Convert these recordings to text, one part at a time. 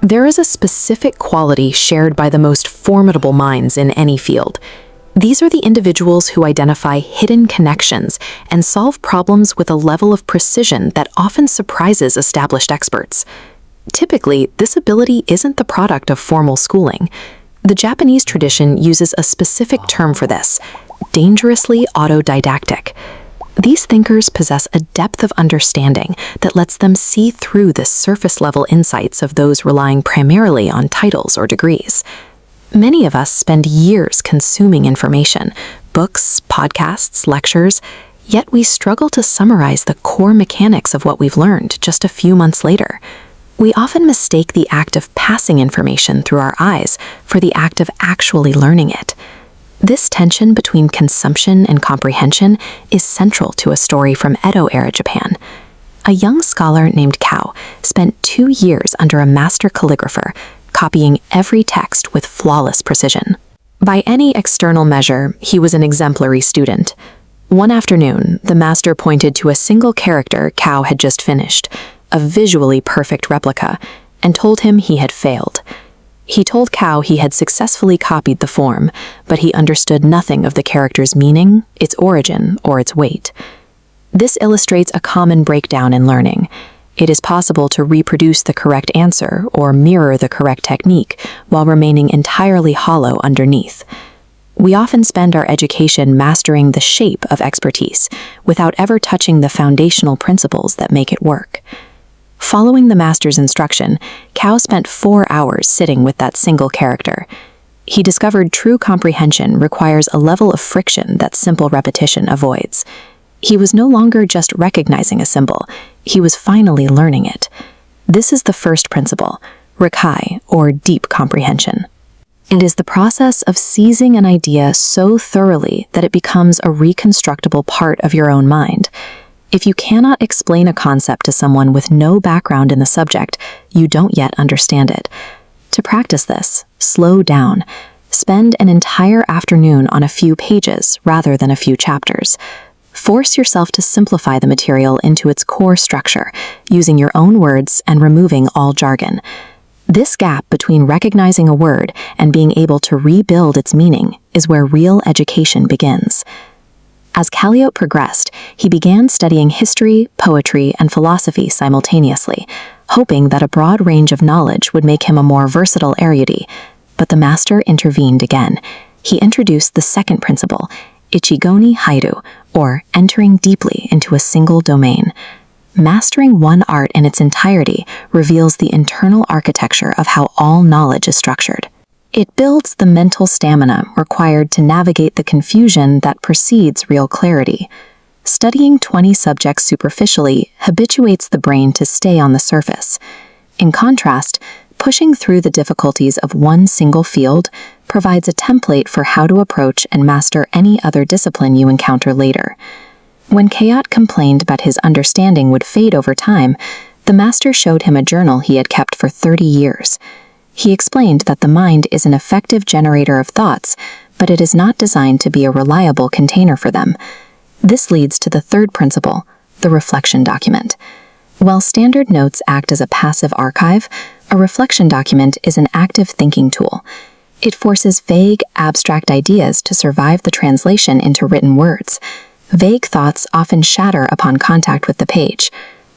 There is a specific quality shared by the most formidable minds in any field. These are the individuals who identify hidden connections and solve problems with a level of precision that often surprises established experts. Typically, this ability isn't the product of formal schooling. The Japanese tradition uses a specific term for this: dangerously autodidactic. These thinkers possess a depth of understanding that lets them see through the surface-level insights of those relying primarily on titles or degrees. Many of us spend years consuming information, books, podcasts, lectures, yet we struggle to summarize the core mechanics of what we've learned just a few months later. We often mistake the act of passing information through our eyes for the act of actually learning it. This tension between consumption and comprehension is central to a story from Edo-era Japan. A young scholar named Kaou spent 2 years under a master calligrapher, copying every text with flawless precision. By any external measure, he was an exemplary student. One afternoon, the master pointed to a single character Kaou had just finished, a visually perfect replica, and told him he had failed. He told Kaou he had successfully copied the form, but he understood nothing of the character's meaning, its origin, or its weight. This illustrates a common breakdown in learning. It is possible to reproduce the correct answer or mirror the correct technique while remaining entirely hollow underneath. We often spend our education mastering the shape of expertise without ever touching the foundational principles that make it work. Following the master's instruction, Kaou spent 4 hours sitting with that single character. He discovered true comprehension requires a level of friction that simple repetition avoids. He was no longer just recognizing a symbol, he was finally learning it. This is the first principle, Rikai, or deep comprehension. It is the process of seizing an idea so thoroughly that it becomes a reconstructible part of your own mind. If you cannot explain a concept to someone with no background in the subject, you don't yet understand it. To practice this, slow down. Spend an entire afternoon on a few pages rather than a few chapters. Force yourself to simplify the material into its core structure, using your own words and removing all jargon. This gap between recognizing a word and being able to rebuild its meaning is where real education begins. As Kaou progressed, he began studying history, poetry, and philosophy simultaneously, hoping that a broad range of knowledge would make him a more versatile erudite. But the master intervened again. He introduced the second principle, Ichigyo-zammai, or entering deeply into a single domain. Mastering one art in its entirety reveals the internal architecture of how all knowledge is structured. It builds the mental stamina required to navigate the confusion that precedes real clarity. Studying 20 subjects superficially habituates the brain to stay on the surface. In contrast, pushing through the difficulties of one single field provides a template for how to approach and master any other discipline you encounter later. When Kaou complained that his understanding would fade over time, the master showed him a journal he had kept for 30 years. He explained that the mind is an effective generator of thoughts, but it is not designed to be a reliable container for them. This leads to the third principle, the reflection document. While standard notes act as a passive archive, a reflection document is an active thinking tool. It forces vague, abstract ideas to survive the translation into written words. Vague thoughts often shatter upon contact with the page.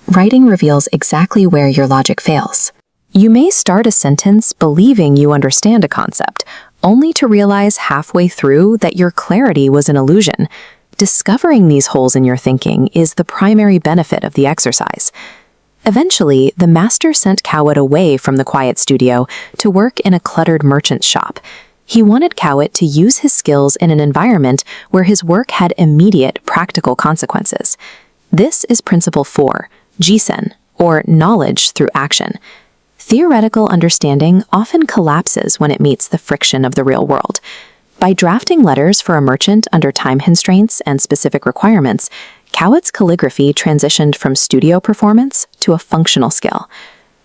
Writing reveals exactly where your logic fails. You may start a sentence believing you understand a concept, only to realize halfway through that your clarity was an illusion. Discovering these holes in your thinking is the primary benefit of the exercise. Eventually, the master sent Kaou away from the quiet studio to work in a cluttered merchant's shop. He wanted Kaou to use his skills in an environment where his work had immediate, practical consequences. This is Principle 4, Jissen, or knowledge through action. Theoretical understanding often collapses when it meets the friction of the real world. By drafting letters for a merchant under time constraints and specific requirements, Kaou's calligraphy transitioned from studio performance to a functional skill.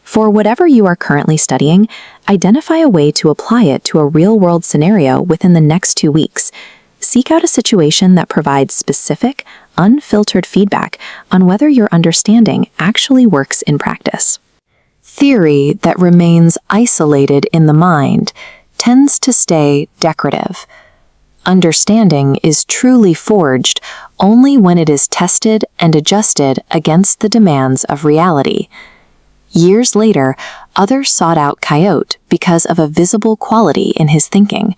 For whatever you are currently studying, identify a way to apply it to a real-world scenario within the next 2 weeks. Seek out a situation that provides specific, unfiltered feedback on whether your understanding actually works in practice. Theory that remains isolated in the mind tends to stay decorative. Understanding is truly forged only when it is tested and adjusted against the demands of reality. Years later, others sought out Kaou because of a visible quality in his thinking.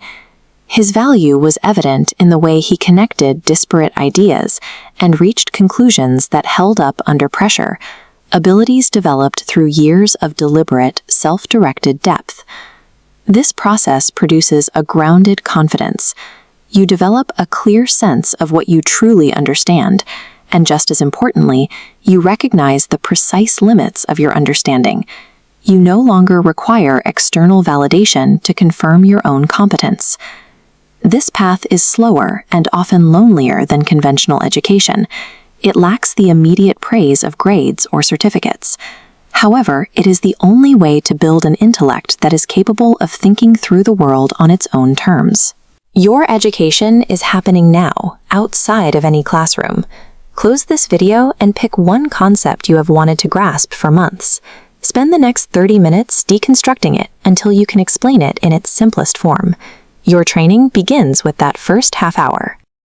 His value was evident in the way he connected disparate ideas and reached conclusions that held up under pressure, abilities developed through years of deliberate, self-directed depth. This process produces a grounded confidence. You develop a clear sense of what you truly understand, and just as importantly, you recognize the precise limits of your understanding. You no longer require external validation to confirm your own competence. This path is slower and often lonelier than conventional education. It lacks the immediate praise of grades or certificates. However, it is the only way to build an intellect that is capable of thinking through the world on its own terms. Your education is happening now, outside of any classroom. Close this video and pick one concept you have wanted to grasp for months. Spend the next 30 minutes deconstructing it until you can explain it in its simplest form. Your training begins with that first half hour.